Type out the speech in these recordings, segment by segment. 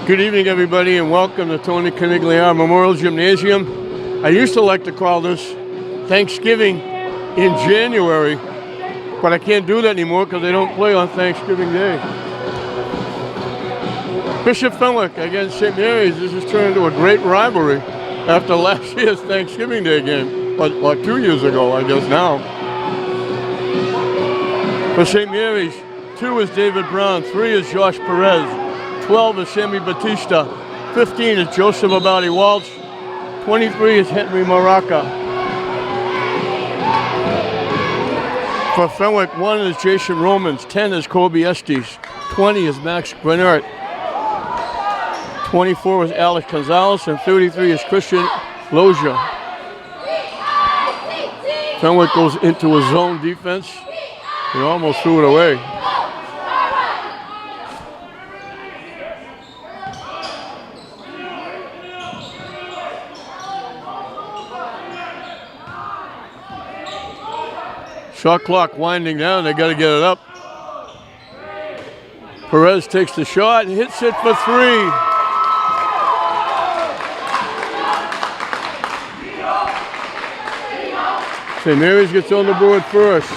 Good evening, everybody, and welcome to Tony Canigliaro Memorial Gymnasium. I used to like to call this Thanksgiving in January, but I can't do that anymore because they don't play on Thanksgiving Day. Bishop Fenwick against St. Mary's. This has turned into a great rivalry after last year's Thanksgiving Day game, or 2 years ago, I guess now. For St. Mary's, 2 is David Brown, 3 is Josh Perez, 12 is Sammy Batista, 15 is Joseph Abadi Walsh, 23 is Henry Maraca. For Fenwick, 1 is Jason Romans, 10 is Kobe Estes, 20 is Max Grenert, 24 is Alex Gonzalez, and 33 is Christian Loja. Fenwick goes into a zone defense. He almost threw it away. Shot clock winding down, they got to get it up. Perez takes the shot and hits it for 3. St. Mary's gets on the board first.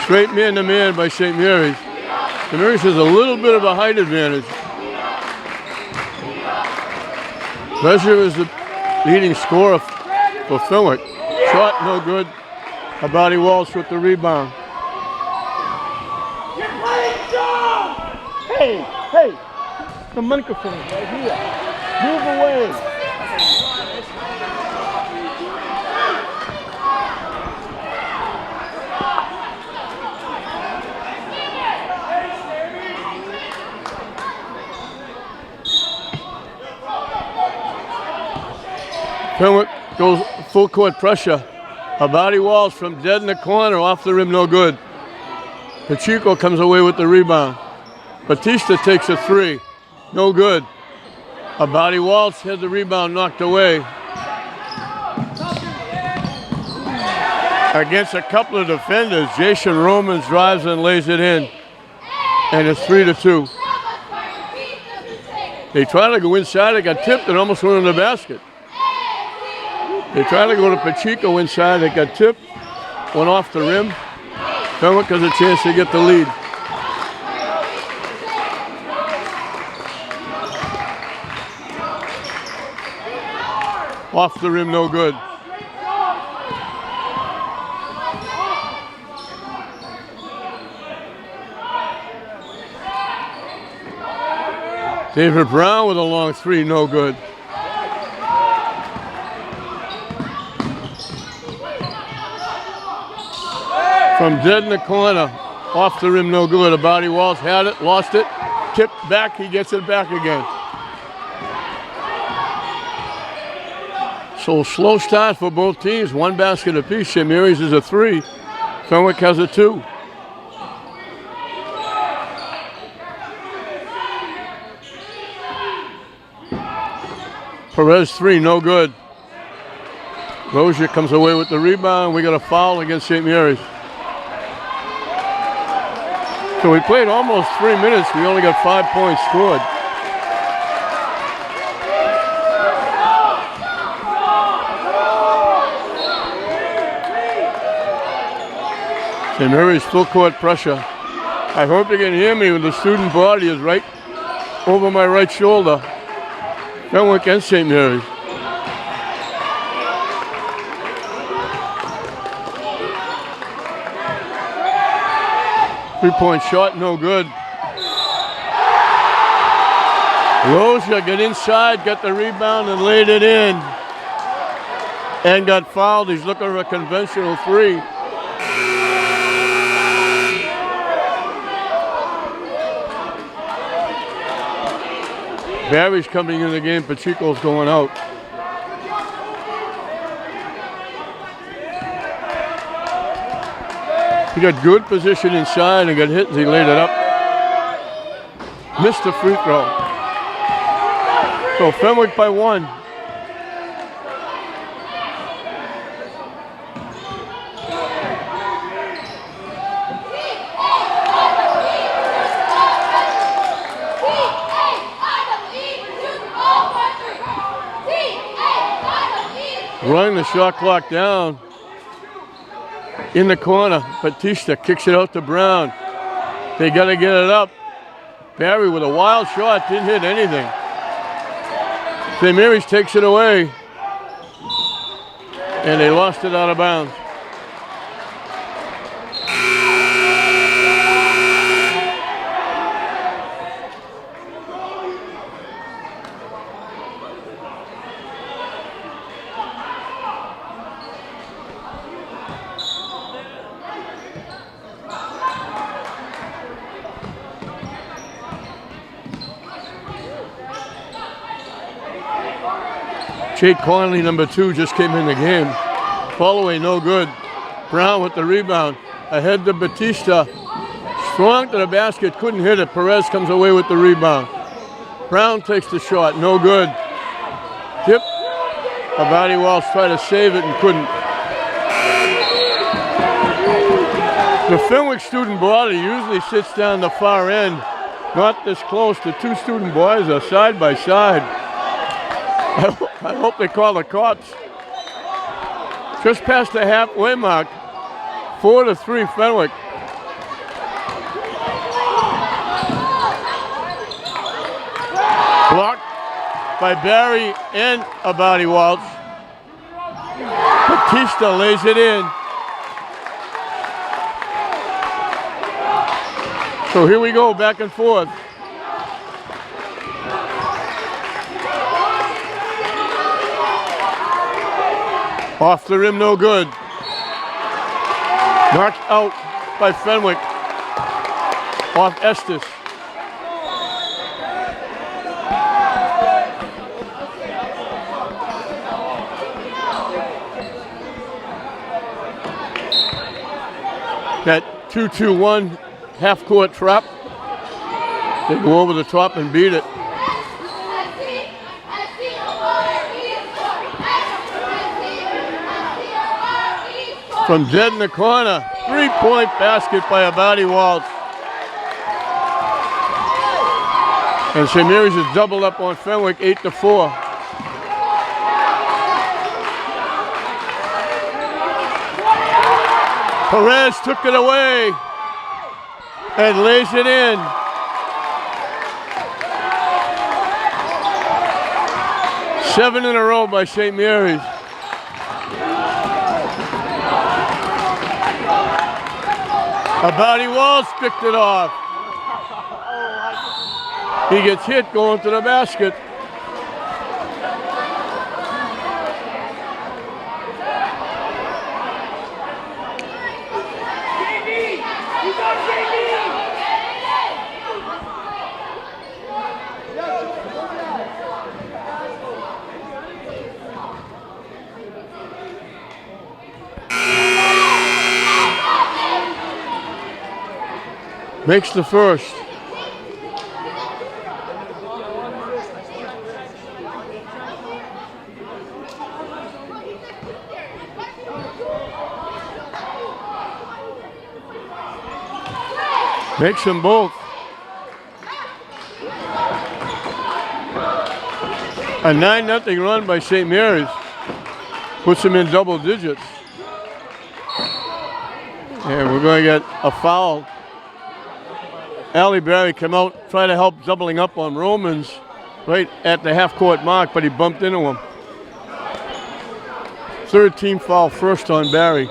Straight man-to-man by St. Mary's. St. Mary's has a little bit of a height advantage. Lesher is the leading scorer for Fenwick. Shot no good. Abadi Walsh with the rebound. Hey, the microphone right here. Move away. Fenwick goes full court pressure. Abadi Walsh from dead in the corner, off the rim, no good. Pacheco comes away with the rebound. Batista takes a 3, no good. Abadi Walsh had the rebound knocked away. Against a couple of defenders, Jason Romans drives and lays it in. And it's 3-2. They try to go inside, it got tipped and almost went in the basket. They try to go to Pacheco inside. They got tipped, went off the rim. Fenwick has a chance to get the lead. Off the rim, no good. David Brown with a long 3, no good. From dead in the corner, off the rim, no good. Abadi Walsh had it, lost it, tipped back, he gets it back again. So slow start for both teams, 1 basket apiece. St. Mary's is a 3, Fenwick has a 2. Perez 3, no good. Rozier comes away with the rebound. We got a foul against St. Mary's. So we played almost 3 minutes. We only got 5 points scored. St. Mary's full court pressure. I hope you can hear me when the student body is right over my right shoulder. Fenwick and St. Mary's. Three-point shot, no good. Loja got inside, got the rebound, and laid it in. And got fouled. He's looking for a conventional 3. Barry's coming in the game. Pacheco's going out. He got good position inside and got hit as he laid it up. Missed the free throw. So Fenwick by 1. running the shot clock down in the corner. Batista kicks it out to Brown. They got to get it up. Barry with a wild shot, didn't hit anything. St. Mary's takes it away, and they lost it out of bounds. Jake Conley, number 2, just came in the game. Followaway, no good. Brown with the rebound. Ahead to Batista. Strong to the basket, couldn't hit it. Perez comes away with the rebound. Brown takes the shot, no good. Tip. Abadi Walsh tried to save it and couldn't. The Fenwick student body usually sits down the far end, not this close. The 2 student boys are side by side. I hope they call the cops. Just past the halfway mark, 4-3 Fenwick. Blocked by Barry and Abadi Walsh. Batista lays it in. So here we go, back and forth. Off the rim, no good. Knocked out by Fenwick. Off Estes. That 2-2-1 half-court trap. They go over the top and beat it. From dead in the corner, 3-point basket by Abadi Walsh. And St. Mary's is doubled up on Fenwick, 8-4. Perez took it away and lays it in. Seven in a row by St. Mary's. Abadi Walsh picked it off. He gets hit going to the basket. Makes the first. Makes them both. A 9-0 run by St. Mary's puts them in double digits. And we're going to get a foul. Ali Berry came out, tried to help doubling up on Romans right at the half-court mark, but he bumped into him. Third team foul, first on Barry.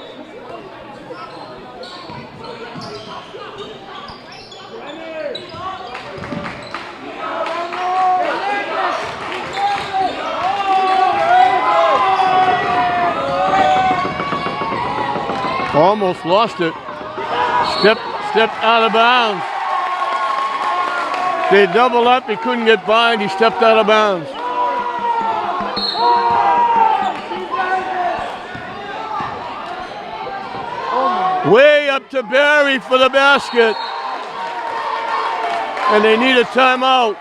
Almost lost it. Stepped out of bounds. They doubled up, he couldn't get by, and he stepped out of bounds. Way up to Barry for the basket. And they need a timeout.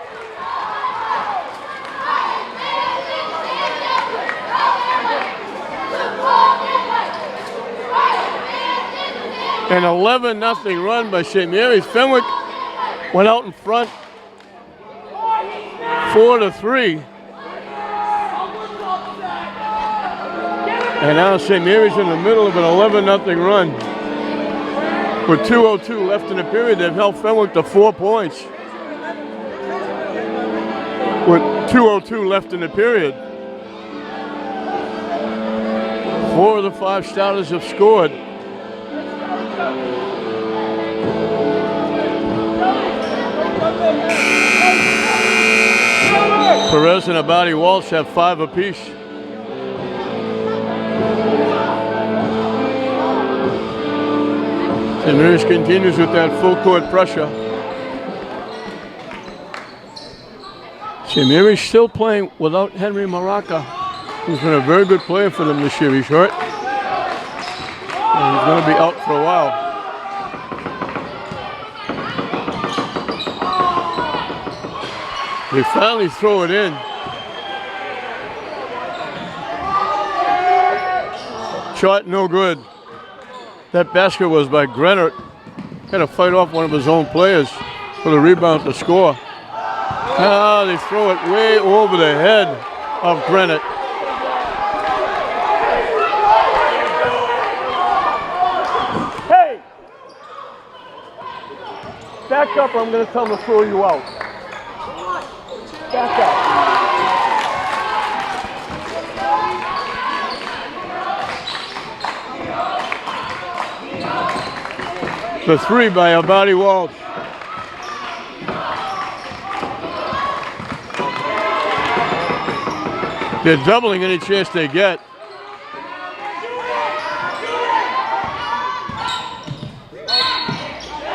An 11-0 run by St. Mary's. Fenwick went out in front 4-3. And now St. Mary's in the middle of an 11-0 run. With 2:02 left in the period, they've held Fenwick to 4 points. With 2:02 left in the period. 4 of the 5 starters have scored. Perez and Abadi Walsh have 5 apiece. St. Mary's continues with that full court pressure. St. Mary's still playing without Henry Maraca, who's been a very good player for them this year. He's hurt. And he's going to be out for a while. They finally throw it in. Shot no good. That basket was by Grenert. Had to fight off one of his own players for the rebound to score. Now they throw it way over the head of Grenert. Hey! Back up or I'm going to tell them to throw you out. Back up. The 3 by Abadi Walsh. They're doubling any chance they get.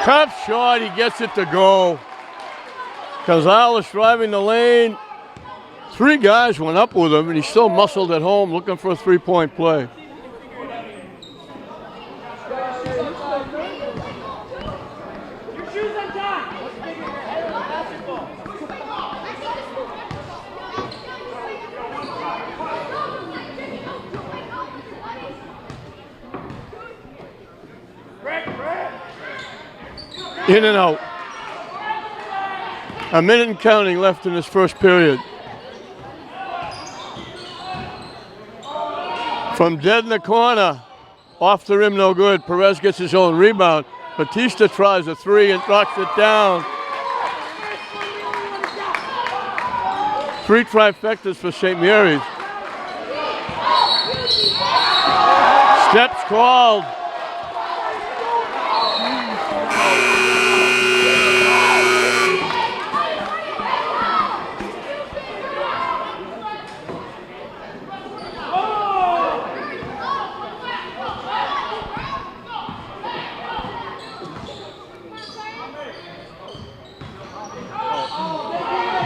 Tough shot, he gets it to go. Gonzalez driving the lane. 3 guys went up with him and he still muscled at home looking for a 3-point play. In and out. A minute and counting left in this first period. From dead in the corner, off the rim, no good. Perez gets his own rebound. Batista tries a 3 and knocks it down. 3 trifectas for St. Mary's. Steps called.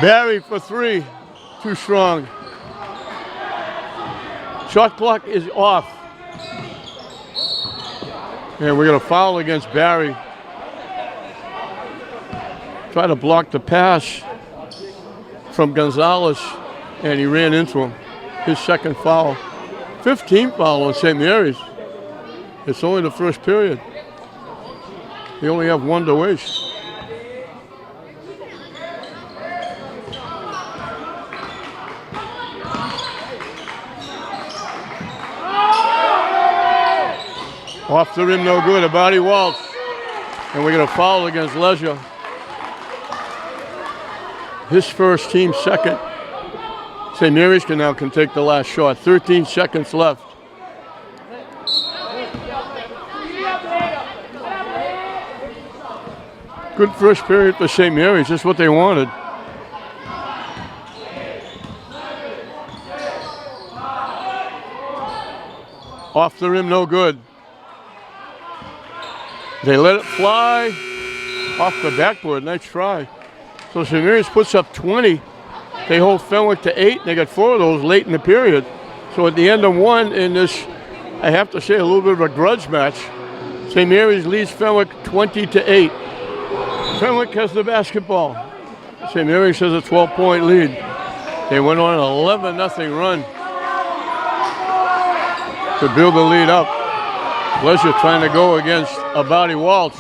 Barry for 3, too strong. Shot clock is off. And we're going to foul against Barry. Try to block the pass from Gonzalez, and he ran into him. His second foul. 15th foul on St. Mary's. It's only the first period. They only have 1 to waste. Off the rim, no good. Abadi Walsh. And we're going to foul against Leisure. His first, team second. St. Mary's can take the last shot. 13 seconds left. Good first period for St. Mary's. Just what they wanted. Off the rim, no good. They let it fly off the backboard. Nice try. So St. Mary's puts up 20. They hold Fenwick to 8. They got 4 of those late in the period. So at the end of 1 in this, I have to say, a little bit of a grudge match. St. Mary's leads Fenwick 20-8. Fenwick has the basketball. St. Mary's has a 12-point lead. They went on an 11-0 run to build the lead up. Leisure trying to go against Abadi Walsh.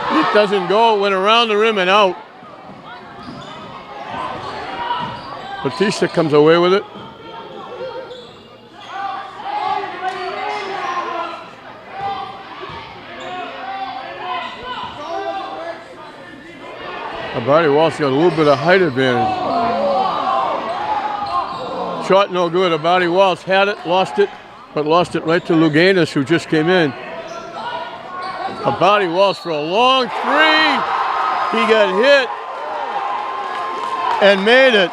It doesn't go. It went around the rim and out. Batista comes away with it. Abadi Walsh got a little bit of height advantage. Shot no good. Abadi Walsh had it, lost it, but lost it right to Luganis, who just came in. Abadi Walsh for a long three. He got hit and made it.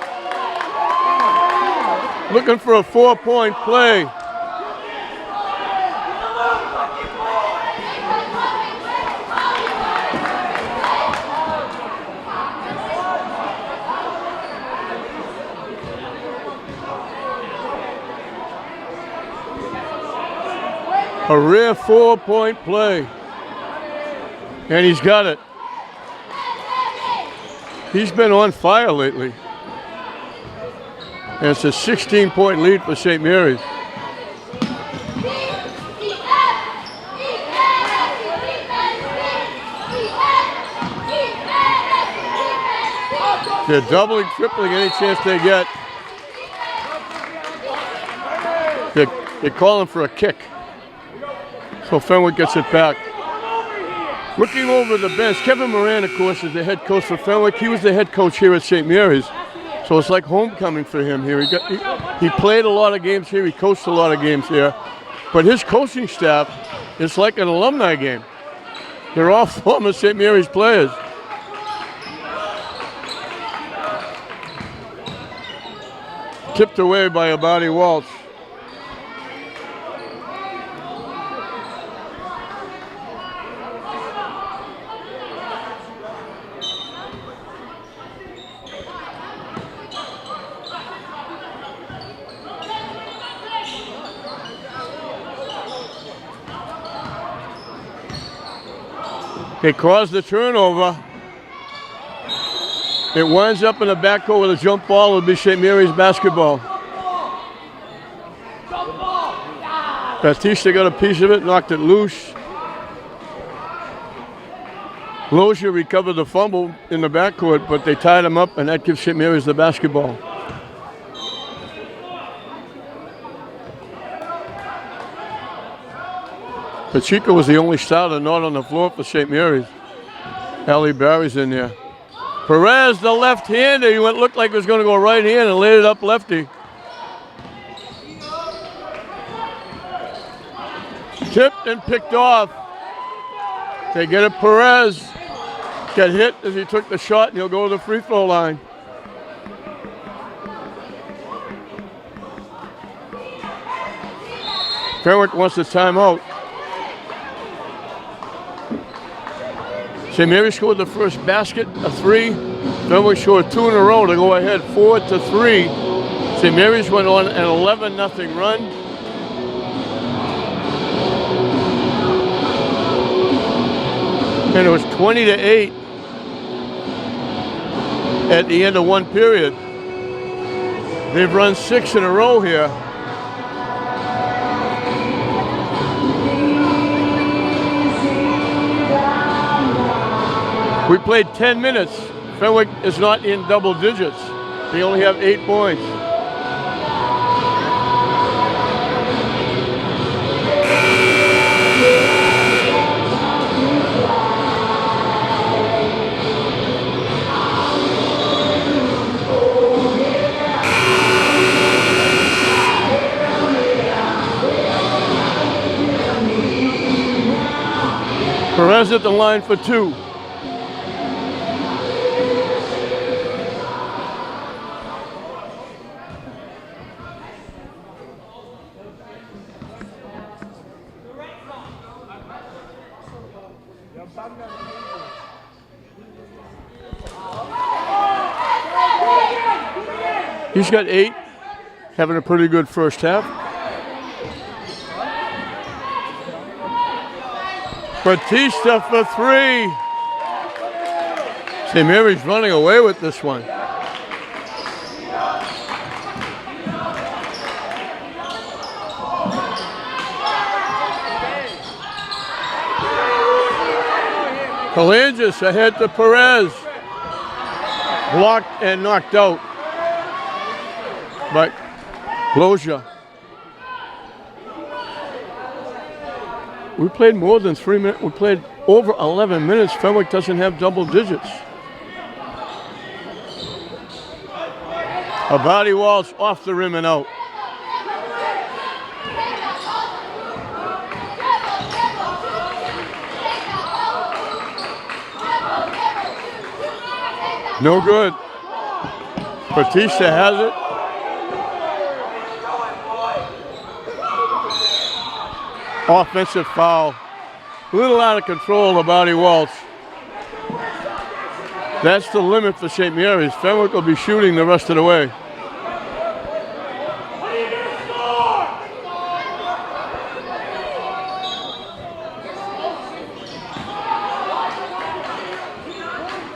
Looking for a 4-point play. A rare 4-point play. And he's got it. He's been on fire lately. And it's a 16-point lead for St. Mary's. They're doubling, tripling any chance they get. They're calling for a kick. So Fenwick gets it back. Looking over the bench, Kevin Moran, of course, is the head coach for Fenwick. He was the head coach here at St. Mary's. So it's like homecoming for him here. He played a lot of games here. He coached a lot of games here. But his coaching staff is like an alumni game. They're all former St. Mary's players. Tipped away by Abadi Walsh. They caused the turnover. It winds up in the backcourt with a jump ball. It'll be St. Mary's basketball. Batista got a piece of it, knocked it loose. Lozier recovered the fumble in the backcourt, but they tied him up, and that gives St. Mary's the basketball. Pacheco was the only starter not on the floor for St. Mary's. Ali Barry's in there. Perez, the left-hander, he looked like he was going to go right hand and laid it up lefty. Tipped and picked off. They get it. Perez got hit as he took the shot, and he'll go to the free throw line. Fenwick wants the timeout. St. Mary's scored the first basket, a three. Fenwick scored two in a row to go ahead, 4-3. St. Mary's went on an 11-0 run. And it was 20-8 at the end of one period. They've run 6 in a row here. We played 10 minutes. Fenwick is not in double digits. They only have 8 points. Perez at the line for 2. He's got 8, having a pretty good first half. Batista for 3. St. Mary's running away with this one. Kalangis ahead to Perez. Blocked and knocked out by Lozier. We played more than 3 minutes. We played over 11 minutes. Fenwick doesn't have double digits. A body Walsh off the rim and out. No good. Batista has it. Offensive foul. A little out of control about Walsh. That's the limit for St. Mary's. Fenwick will be shooting the rest of the way.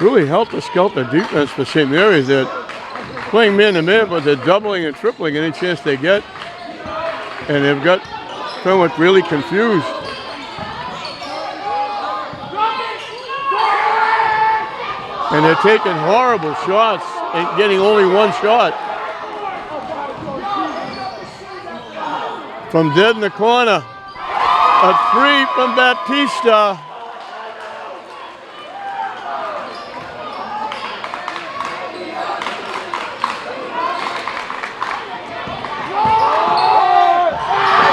Really helter-skelter defense for St. Mary's. They're playing man-to-man, but they're doubling and tripling any chance they get. And they've got Fenwick really confused. And they're taking horrible shots and getting only one shot. From dead in the corner. A three from Baptista.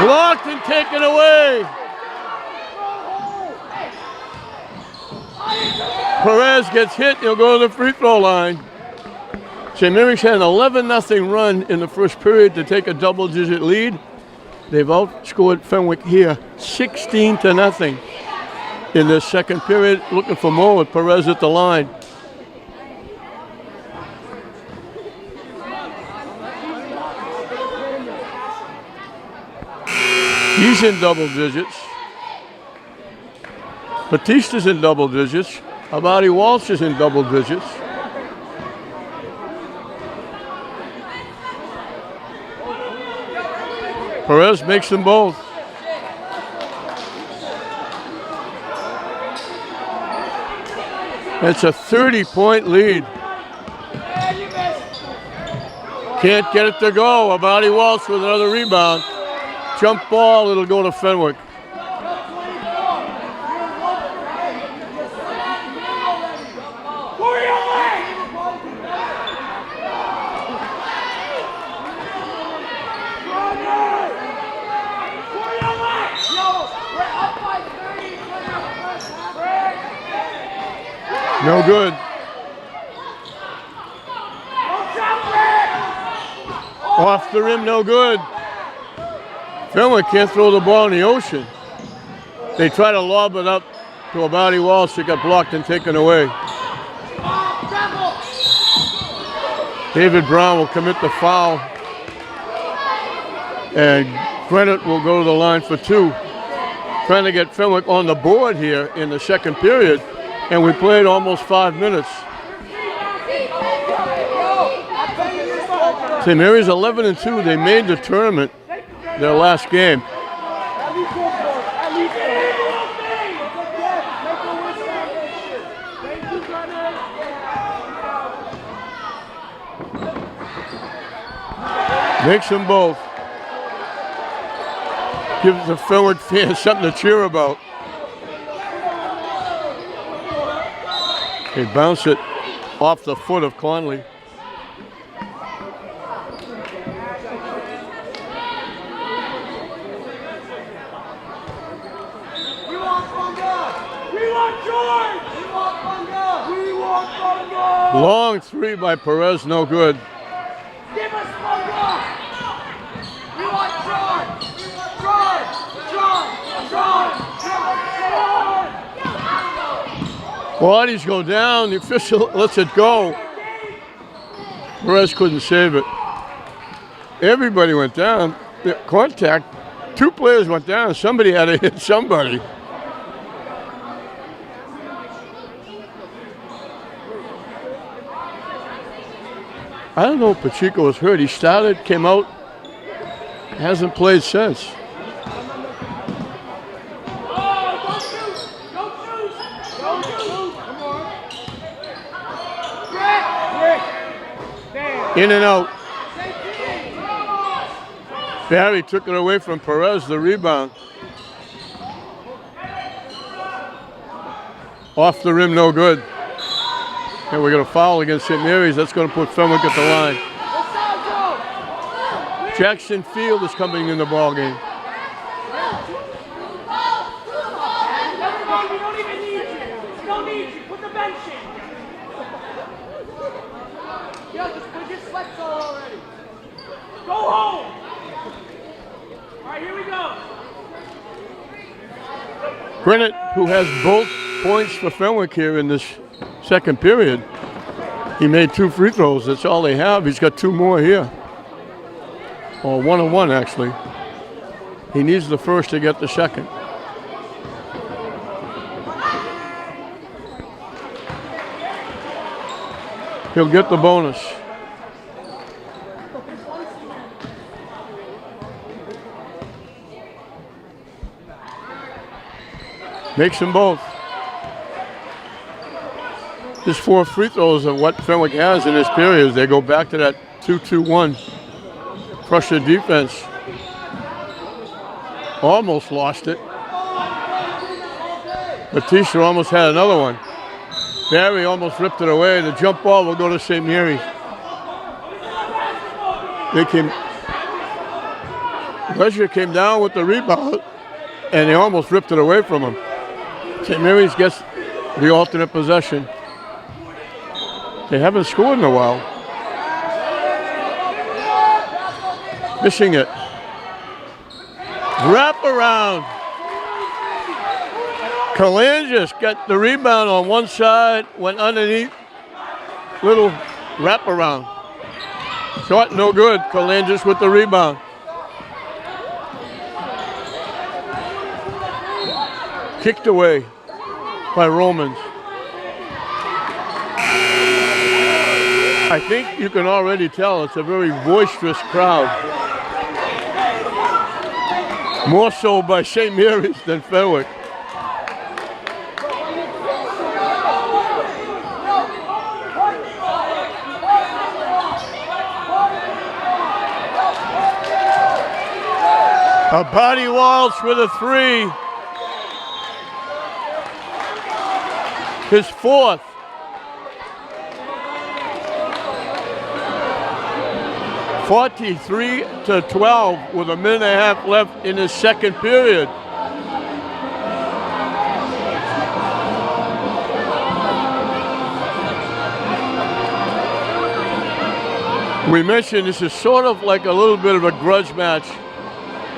Blocked and taken away. Perez gets hit, he'll go to the free throw line. St. Mary's had an 11-0 run in the first period to take a double-digit lead. They've outscored Fenwick here 16-0 in the second period. Looking for more with Perez at the line. He's in double digits. Batista's in double digits. Abadi Walsh is in double digits. Perez makes them both. It's a 30-point lead. Can't get it to go. Abadi Walsh with another rebound. Jump ball, it'll go to Fenwick. No good. Off the rim, no good. Fenwick can't throw the ball in the ocean. They try to lob it up to Abadi Walsh. It got blocked and taken away. David Brown will commit the foul. And Granite will go to the line for two. Trying to get Fenwick on the board here in the second period. And we played almost 5 minutes. St. Mary's 11-2. They made the tournament their last game. Makes them both. Gives the Fenwick fans something to cheer about. They bounce it off the foot of Conley. Long three by Perez, no good. Give us Bunga! We want John! Bodies go down, the official lets it go. Perez couldn't save it. Everybody went down. The contact, two players went down. Somebody had to hit somebody. I don't know if Pacheco was hurt. He started, came out, hasn't played since. In and out. Barry took it away from Perez, the rebound. Off the rim, no good. And we're going to foul against St. Mary's. That's going to put Fenwick at the line. Jackson Field is coming in the ball game. We don't even need you. We don't need you. Put the bench in. Yeah, just sweats all already. Go home. All right, here we go. Grenett, who has both points for Fenwick here in this second period. He made 2 free throws. That's all they have. He's got 2 more here. Or 1 and 1, actually. He needs the first to get the second. He'll get the bonus. Makes them both. Just 4 free throws of what Fenwick has in this period. They go back to that 2-2-1 pressure defense. Almost lost it. Batista almost had another one. Barry almost ripped it away. The jump ball will go to St. Mary's. Leisure came down with the rebound, and they almost ripped it away from him. St. Mary's gets the alternate possession. They haven't scored in a while. Missing it. Wrap around. Kalangis got the rebound on one side, went underneath. Little wraparound. Shot no good. Kalangis with the rebound. Kicked away by Romans. I think you can already tell it's a very boisterous crowd. More so by St. Mary's than Fenwick. A body Walsh with a 3. His 4th. (43-12) with a minute and a half left in the second period. We mentioned this is sort of like a little bit of a grudge match.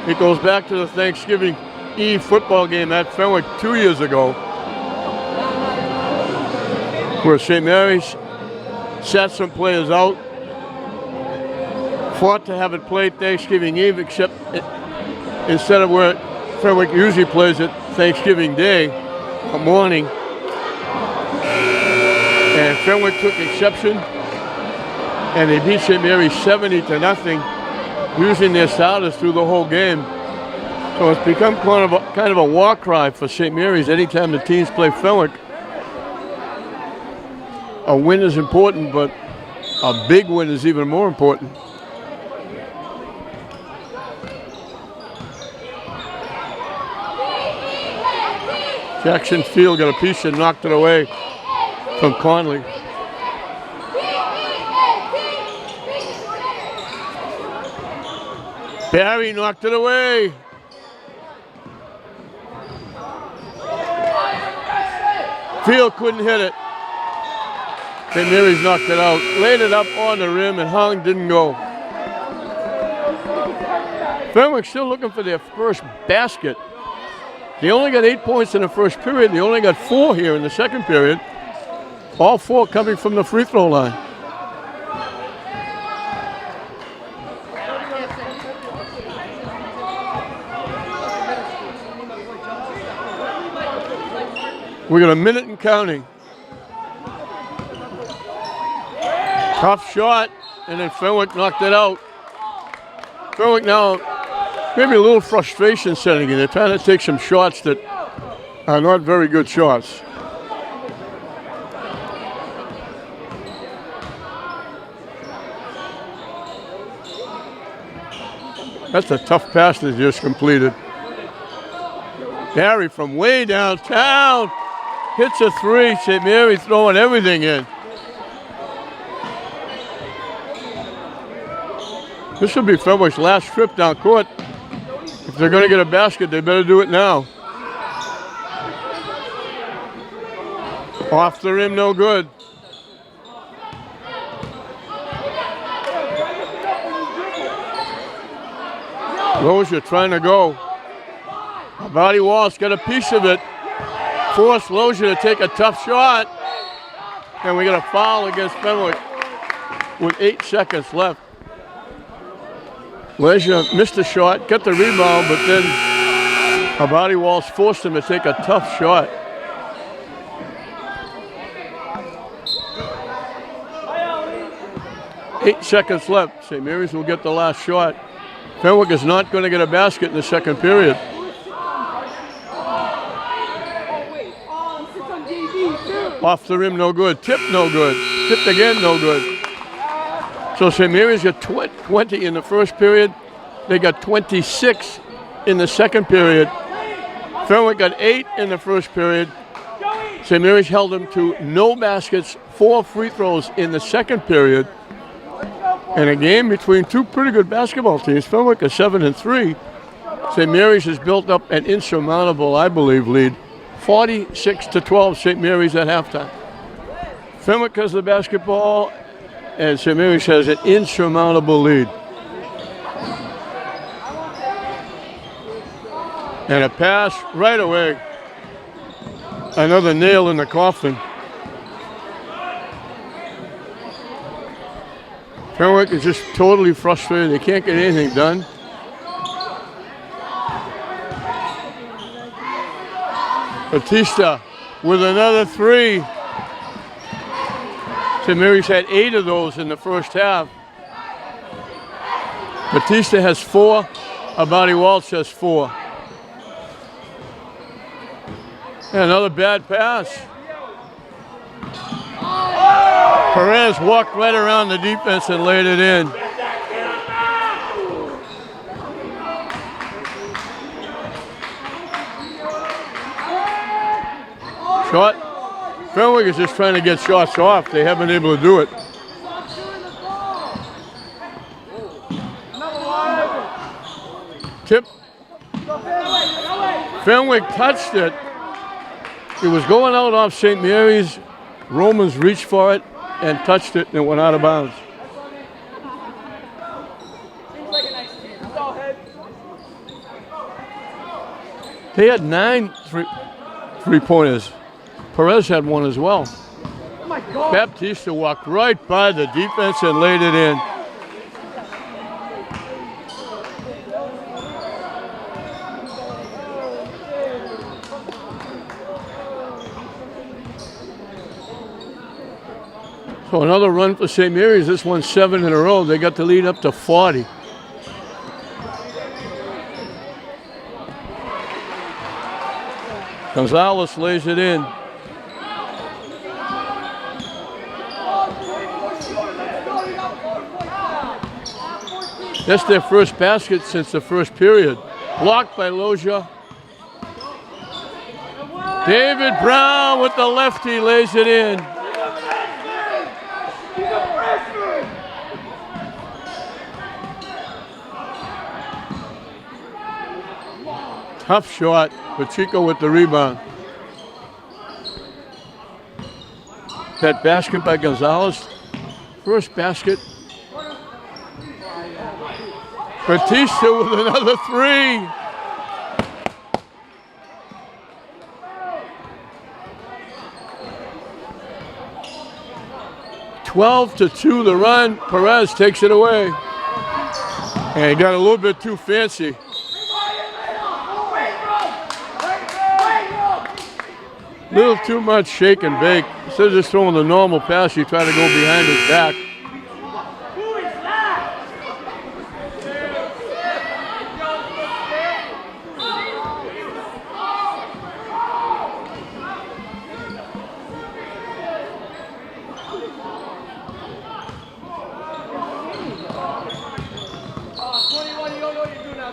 It goes back to the Thanksgiving Eve football game at Fenwick 2 years ago, where St. Mary's sat some players out, fought to have it played Thanksgiving Eve, except instead of where Fenwick usually plays it Thanksgiving Day, a morning. And Fenwick took exception, and they beat St. Mary's 70-0, using their starters through the whole game. So it's become kind of a war cry for St. Mary's anytime the teams play Fenwick. A win is important, but a big win is even more important. Jackson Field got a piece and knocked it away from Conley. Barry knocked it away. Field couldn't hit it. St. Mary's knocked it out. Laid it up on the rim and hung, didn't go. Fenwick still looking for their first basket. They only got 8 points in the first period. They only got 4 here in the second period. All 4 coming from the free throw line. We got a minute and counting. Tough shot, and then Fenwick knocked it out. Fenwick now, maybe a little frustration setting in. They're trying to take some shots that are not very good shots. That's a tough pass they just completed. Barry from way downtown hits a 3. St. Mary throwing everything in. This will be Fenwick's last trip down court. If they're going to get a basket, they better do it now. Off the rim, no good. Lozier trying to go. Body Walsh got a piece of it. Forced Lozier to take a tough shot. And we got a foul against Fenwick with 8 seconds left. Lozier missed the shot, got the rebound, but then Body Walsh forced him to take a tough shot. Eight seconds left. St. Mary's will get the last shot. Fenwick is not going to get a basket in the second period. Off the rim, no good. Tip, no good. Tipped again, no good. So St. Mary's got 20 in the first period. They got 26 in the second period. Fenwick got 8 in the first period. St. Mary's held them to no baskets, 4 free throws in the second period. And a game between two pretty good basketball teams. Fenwick is 7-3. St. Mary's has built up an insurmountable, I believe, lead. 46-12, St. Mary's at halftime. Fenwick has the basketball, and St. Mary's has an insurmountable lead. And a pass right away. Another nail in the coffin. Fenwick is just totally frustrated. They can't get anything done. Batista with another 3. St. Mary's had 8 of those in the first half. Batista has 4. Abadi Walsh has 4. And another bad pass. Perez walked right around the defense and laid it in. Shot. Fenwick is just trying to get shots off. They haven't been able to do it. Tip. Fenwick touched it. It was going out off St. Mary's. Romans reached for it and touched it, and it went out of bounds. They had 9 three-pointers. Perez had 1 as well. Baptista walked right by the defense and laid it in. So another run for St. Mary's. This one's 7 in a row. They got the lead up to 40. Gonzalez lays it in. That's their first basket since the first period. Blocked by Lozier. David Brown with the lefty lays it in. Tough shot. Pacheco with the rebound. That basket by Gonzalez. First basket. Batista with another 3. (12-2) the run. Perez takes it away. And he got a little bit too fancy. Little too much shake and bake. Instead of just throwing the normal pass, you try to go behind his back. Who is that?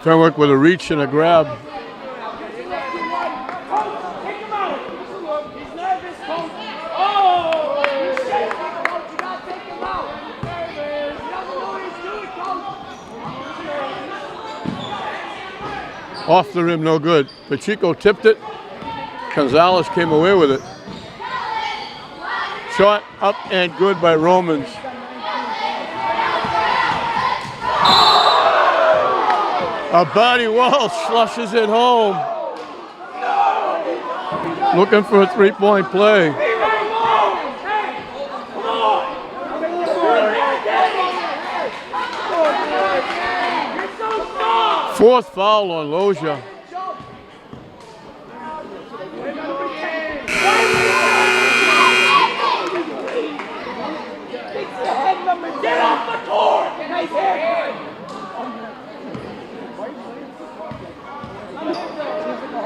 Fenwick with a reach and a grab. Off the rim, no good. Pacheco tipped it. Gonzalez came away with it. Shot up and good by Romans. Abadi Walsh flushes it home. Looking for a three-point play. Fourth foul on Loja. Get off the court! Nice hair!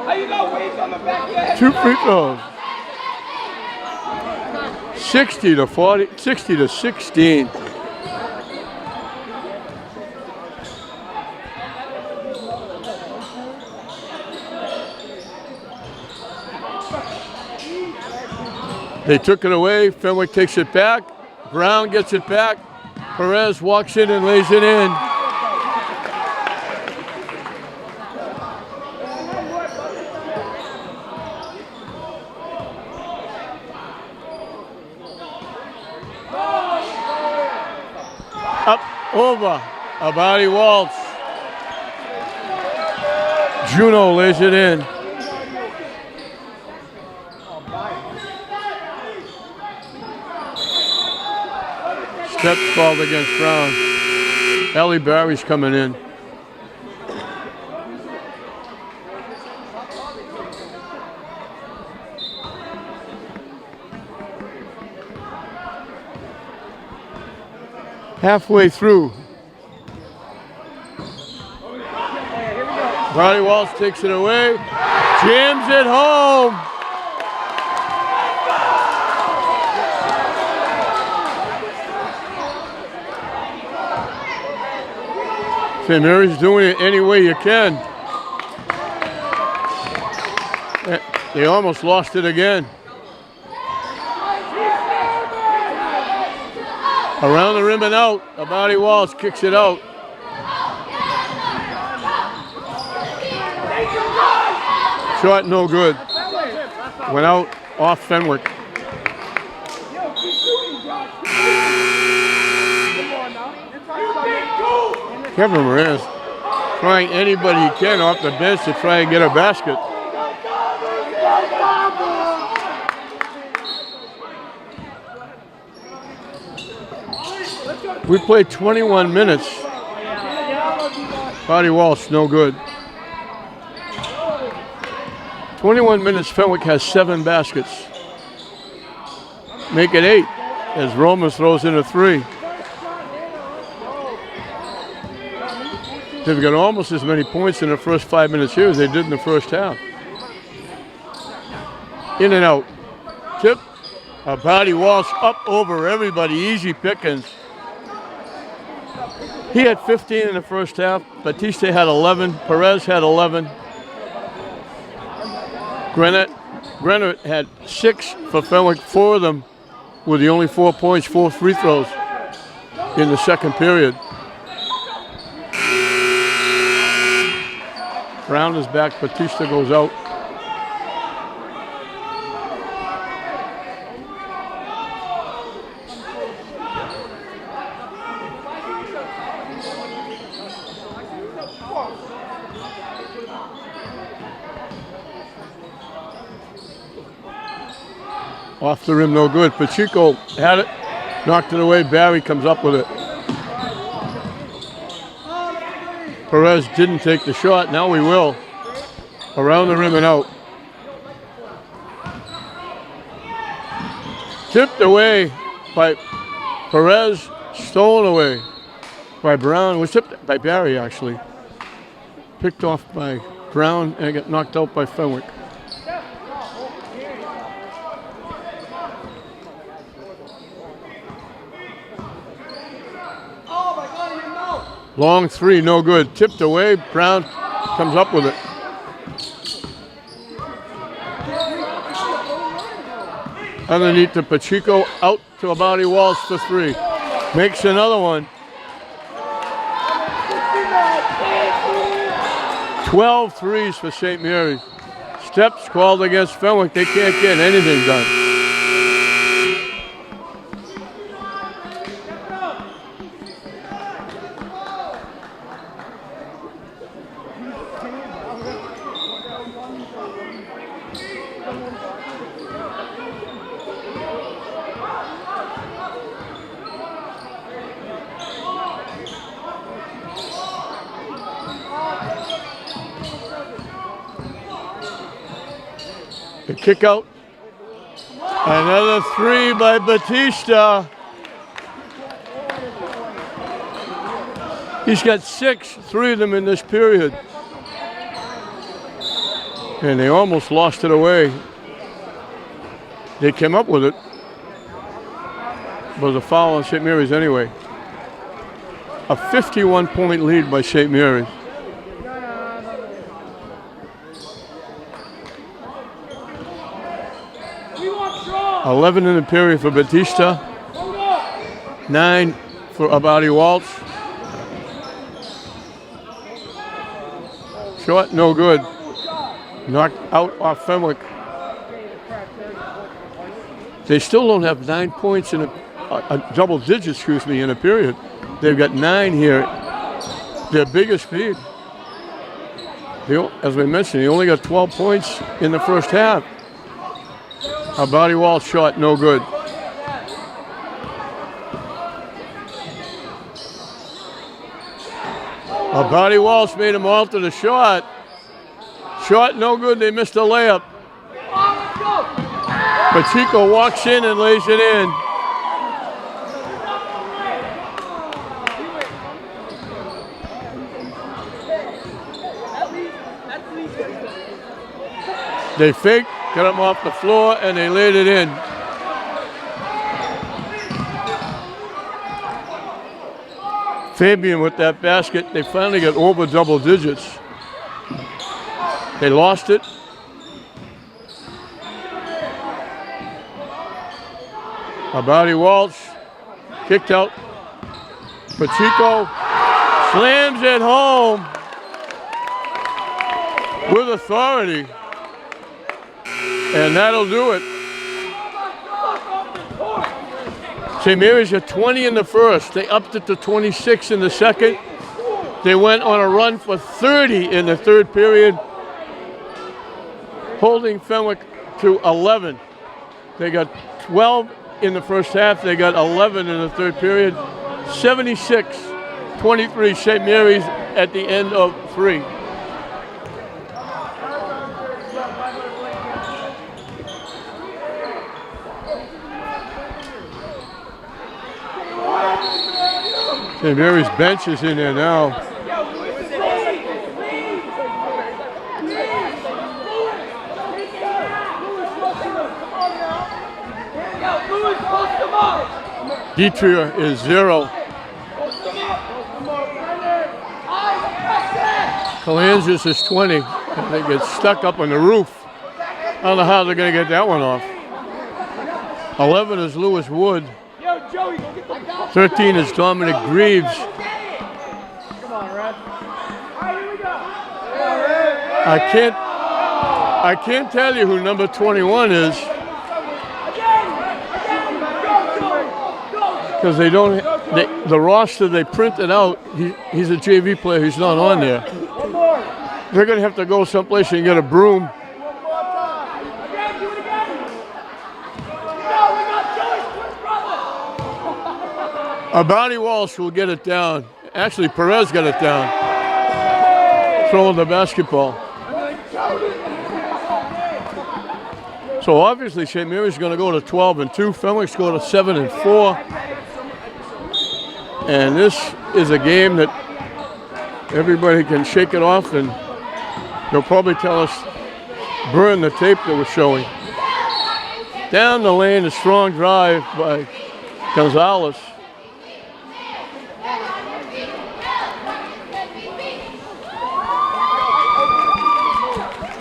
How you got waves on the back of your head? 2 free throws. 60 to 40, 60 to 16. They took it away. Fenwick takes it back. Brown gets it back. Perez walks in and lays it in. Up, over. Abadi Walsh. Juno lays it in. Steps called against Brown. Ellie Barry's coming in. Halfway through. Abadi Walsh takes it away. Jams it home. St. Mary's doing it any way you can. They almost lost it again. Around the rim and out. Abadi Walsh kicks it out. Shot no good. Went out off Fenwick. Kevin Moran's trying anybody he can off the bench to try and get a basket. We played 21 minutes. Abadi Walsh, no good. 21 minutes, Fenwick has 7 baskets. Make it 8 as Romans throws in a 3. They've got almost as many points in the first 5 minutes here as they did in the first half. In and out. Tip. Abadi Walsh up over everybody. Easy pickings. He had 15 in the first half. Batiste had 11. Perez had 11. Grenett had 6 for Fenwick. 4 of them were the only 4 points, 4 free throws in the second period. Brown is back. Batista goes out. Off the rim, no good. Pacheco had it, knocked it away. Barry comes up with it. Perez didn't take the shot. Now he will. Around the rim and out. Tipped away by Perez. Stolen away by Brown. Was tipped by Barry, actually. Picked off by Brown and got knocked out by Fenwick. Long 3, no good. Tipped away. Brown comes up with it. Underneath to Pacheco. Out to Abadi Walsh for 3. Makes another one. 12 threes for St. Mary's. Steps called against Fenwick. They can't get anything done. The kick out. Another three by Batista. He's got 6, 3 of them in this period. And they almost lost it away. They came up with it. But it was a foul on St. Mary's anyway. A 51-point lead by St. Mary's. We want strong. 11 in the period for Batista. 9 for Abadi Walsh. Short, no good. Knocked out off Fenwick. They still don't have 9 points in a double digit, excuse me, in a period. They've got 9 here. Their biggest lead. As we mentioned, he only got 12 points in the first half. Abadi Walsh shot, no good. Abadi Walsh made him alter the shot. Shot, no good. They missed a layup. Pacheco walks in and lays it in. They faked, got him off the floor, and they laid it in. Fabian with that basket. They finally got over double digits. They lost it. Abadi Walsh kicked out. Pacheco slams it home with authority. And that'll do it. St. Mary's had 20 in the first. They upped it to 26 in the second. They went on a run for 30 in the third period, holding Fenwick to 11. They got 12 in the first half. They got 11 in the third period. 76-23 St. Mary's at the end of 3. St. Mary's bench is in there now. Detrier is 0. Kalanzis is 20. And they get stuck up on the roof. I don't know how they're going to get that one off. 11 is Lewis Wood. 13 is Dominic Greaves. I can't tell you who number 21 is because they don't. The roster they printed out. He's a JV player. He's not on there. They're going to have to go someplace and get a broom. Abadi Walsh will get it down. Actually, Perez got it down. Throwing the basketball. So obviously, St. Mary's going to go to 12-2. Fenwick's going to 7-4. And this is a game that everybody can shake it off, and they'll probably tell us, burn the tape that was showing. Down the lane, a strong drive by Gonzalez.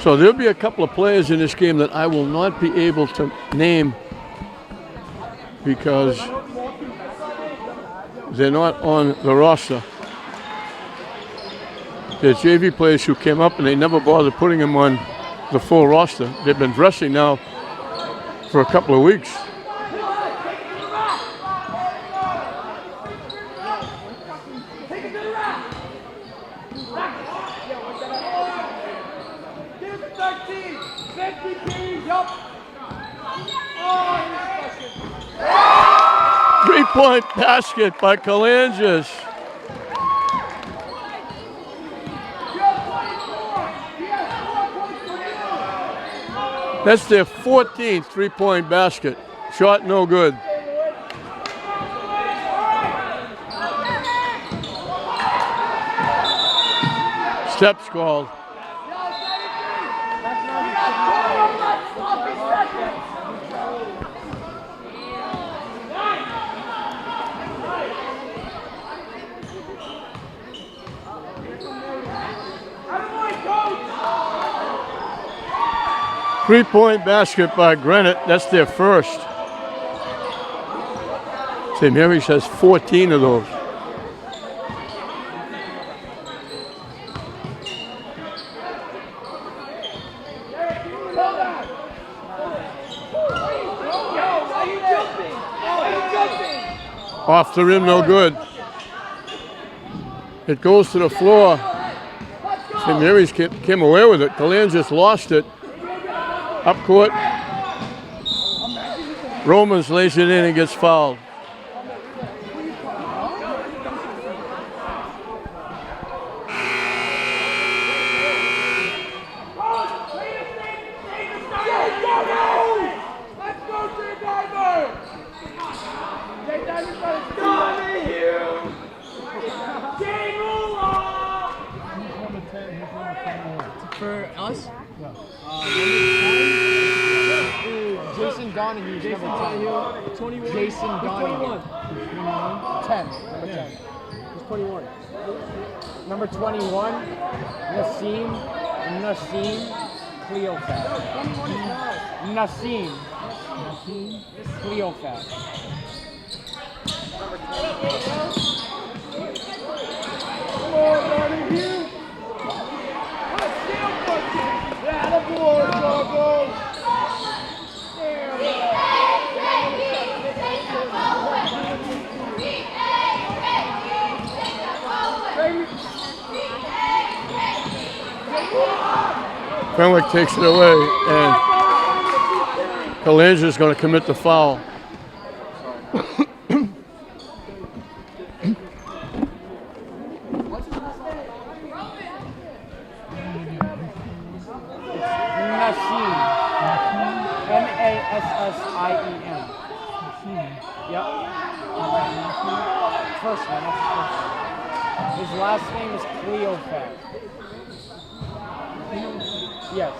So there'll be a couple of players in this game that I will not be able to name because they're not on the roster. There's JV players who came up and they never bothered putting them on the full roster. They've been dressing now for a couple of weeks. Three-point basket by Kalanges. That's their 14th three-point basket. Shot no good. Steps called. 3-point basket by Granite. That's their first. St. Mary's has 14 of those. Off the rim, no good. It goes to the floor. St. Mary's came away with it. Kalan just lost it. Up court. Romans lays it in and gets fouled. For us? Jason Donahue's number 10. 21. Jason Donahue. 10. Number 10. He's 21. Number 21, Nassim Cleofat. Nassim Cleofat. Come on, Donahue. Fenwick takes it away, and Kalange is going to commit the foul. Nassim. Nassim. Yep. First one, that's the first one. His last name is Cleofat. Yes.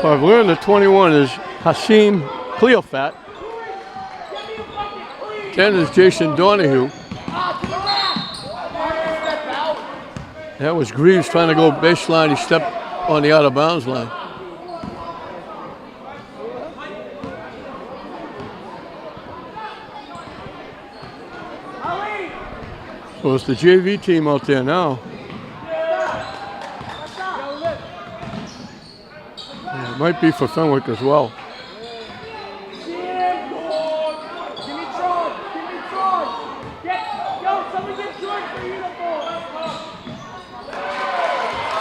Well, I've learned that 21 is Hassim Cleofat. 10 is Jason Donahue. That was Greaves trying to go baseline. He stepped on the out of bounds line. So it's the JV team out there now. It might be for Fenwick as well.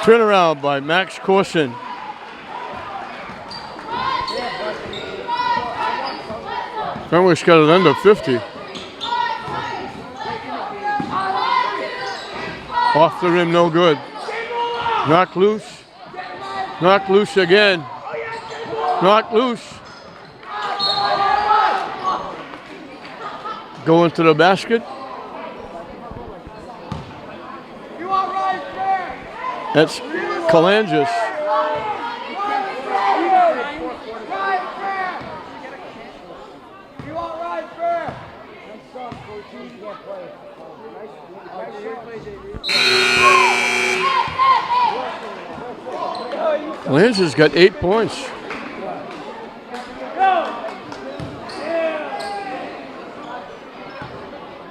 Turnaround by Max Corson. Fenwick's got it under 50. Off the rim, no good. Knock loose. Knock loose again. Knock loose. Going to the basket. That's Kalanges. Lanza's got 8 points.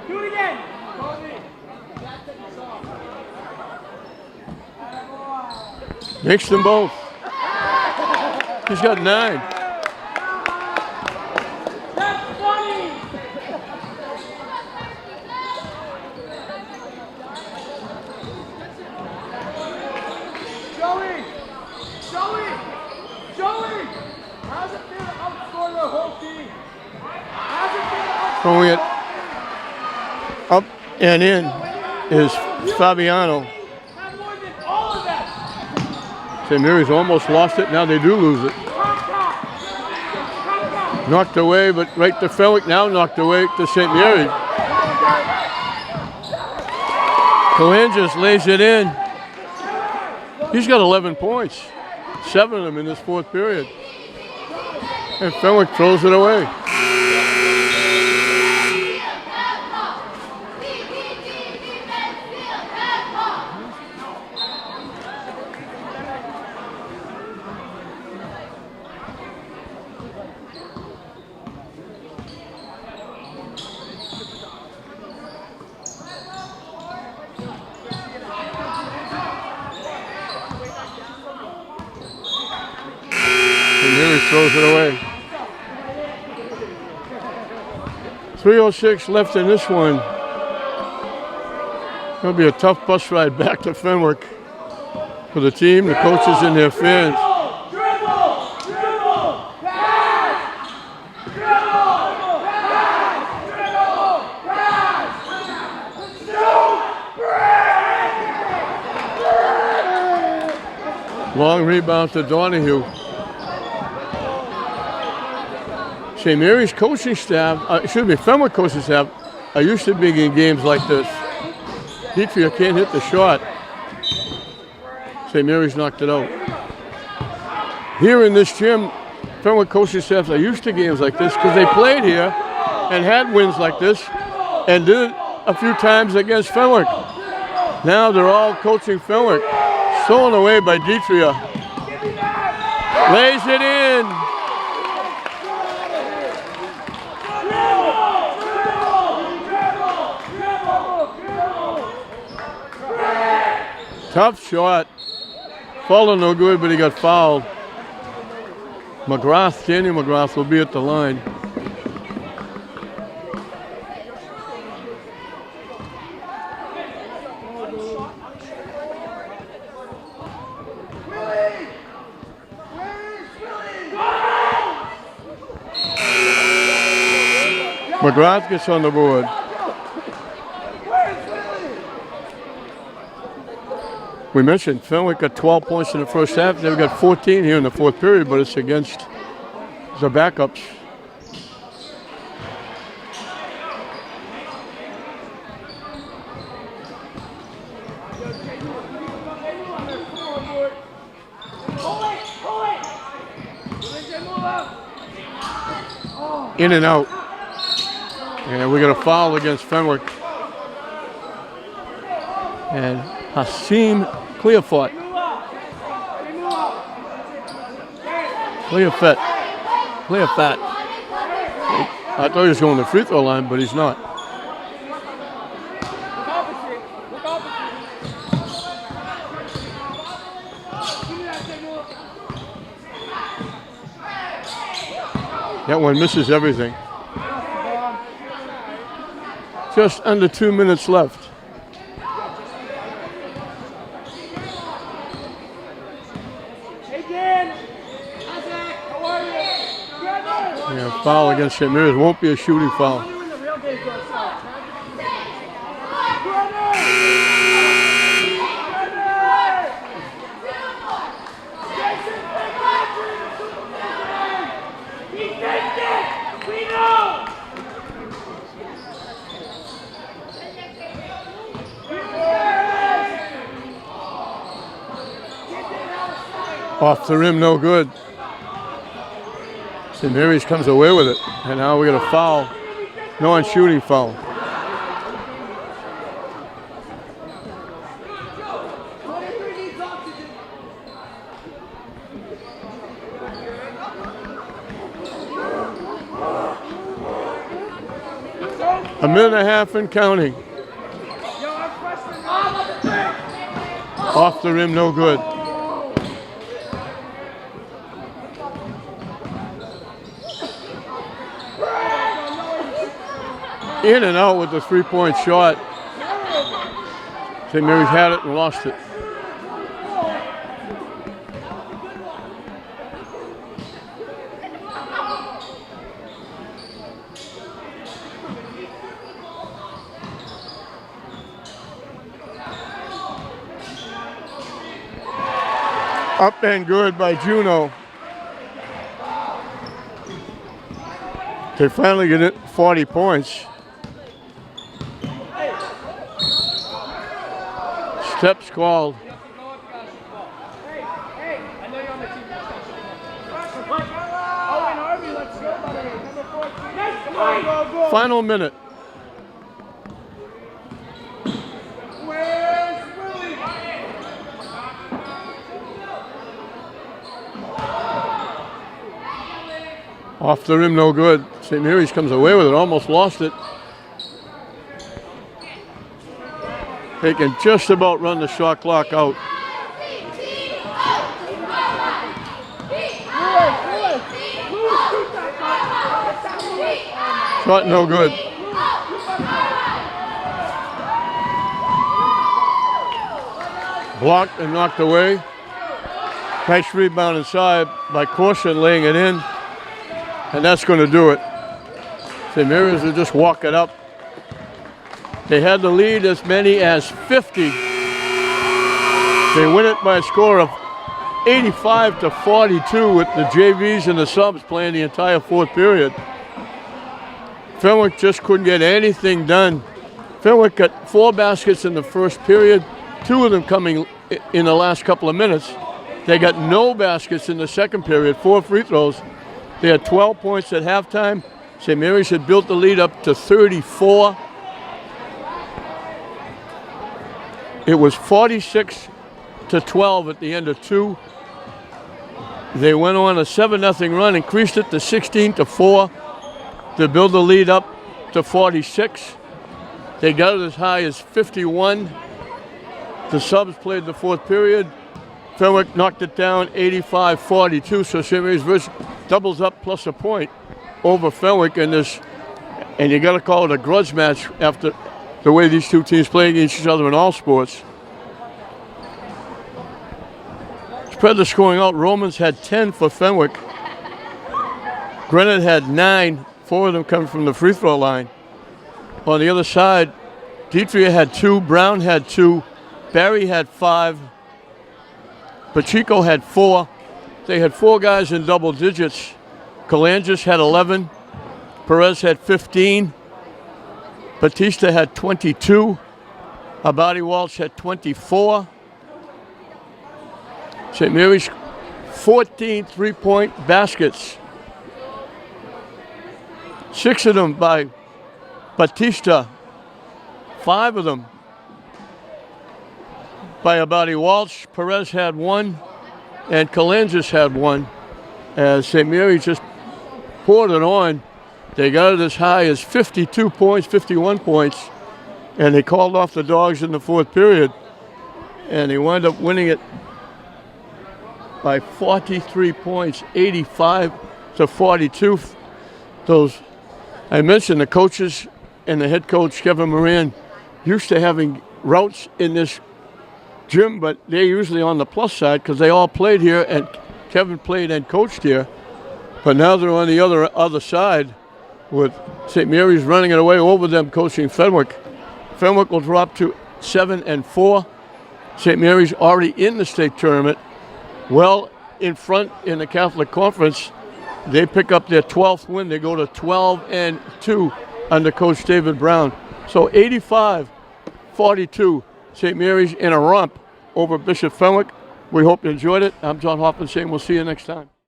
Do it again. Makes them both. He's got 9. That's funny. Joey! How's it feel to outscore the whole team? How's it feel to outscore? Throwing it up and in is Fabiano. Have more than all of that. St. Mary's almost lost it. Now they do lose it. Knocked away, but right to Fenwick. Now knocked away to St. Mary's. Calanges lays it in. He's got 11 points. 7 of them in this fourth period. And Fenwick throws it away. Throws it away. 3:06 left in this one. It'll be a tough bus ride back to Fenwick for the team, the coaches, and their fans. Long rebound to Donahue. St. Mary's coaching staff, Fenwick coaching staff, are used to being in games like this. Deetria can't hit the shot. St. Mary's knocked it out. Here in this gym, Fenwick coaching staffs are used to games like this because they played here and had wins like this and did it a few times against Fenwick. Now they're all coaching Fenwick. Stolen away by Deetria. Lays it in. Tough shot. Follow no good, but he got fouled. McGrath, Daniel McGrath will be at the line. McGrath gets on the board. We mentioned Fenwick got 12 points in the first half. They've got 14 here in the fourth period, but it's against the backups. In and out. And we got a foul against Fenwick. And Hasim Clearfat. I thought he was going to the free throw line, but he's not. That one misses everything. Just under 2 minutes left. Yeah, foul against St. Mary's. Won't be a shooting foul. Off the rim, no good. St. Mary's comes away with it. And now we got a foul. No on-shooting foul. A minute and a half and counting. Off the rim, no good. In and out with the three-point shot. St. Mary's had it and lost it. Up and good by Juneau. They finally get it 40 points. Steps called. Final minute. Off the rim, no good. St. Mary's comes away with it, almost lost it. They can just about run the shot clock out. Shot no good. Blocked and knocked away. Nice rebound inside by Corson, laying it in. And that's going to do it. St. Mary's will just walk it up. They had the lead as many as 50. They win it by a score of 85-42 with the JVs and the subs playing the entire fourth period. Fenwick just couldn't get anything done. Fenwick got 4 baskets in the first period, 2 of them coming in the last couple of minutes. They got no baskets in the second period, 4 free throws. They had 12 points at halftime. St. Mary's had built the lead up to 34. It was 46-12 at the end of 2. They went on a 7-0 run, increased it to 16-4 to build the lead up to 46. They got it as high as 51. The subs played the fourth period. Fenwick knocked it down 85-42, so St. Mary's doubles up plus a point over Fenwick in this, and you got to call it a grudge match after the way these two teams play against each other in all sports. Spread the scoring out. Romans had 10 for Fenwick. Grenett had 9, 4 of them coming from the free throw line. On the other side, Deitria had 2, Brown had 2, Barry had 5, Pacheco had 4. They had 4 guys in double digits. Kalangis had 11, Perez had 15, Batista had 22, Abadi Walsh had 24. St. Mary's 14 three-point baskets. 6 of them by Batista, 5 of them by Abadi Walsh. Perez had 1, and Kalangis had 1. As St. Mary's just poured it on, they got it as high as 52 points, 51 points, and they called off the Dogs in the fourth period, and they wound up winning it by 43 points, 85-42. Those, I mentioned the coaches and the head coach, Kevin Moran, used to having routes in this gym, but they're usually on the plus side because they all played here, and Kevin played and coached here. But now they're on the other side with St. Mary's running it away over them coaching Fenwick. Fenwick will drop to 7-4. St. Mary's already in the state tournament. Well in front in the Catholic Conference. They pick up their 12th win. They go to 12-2 under Coach David Brown. So 85-42, St. Mary's in a romp over Bishop Fenwick. We hope you enjoyed it. I'm John Hoffman saying we'll see you next time.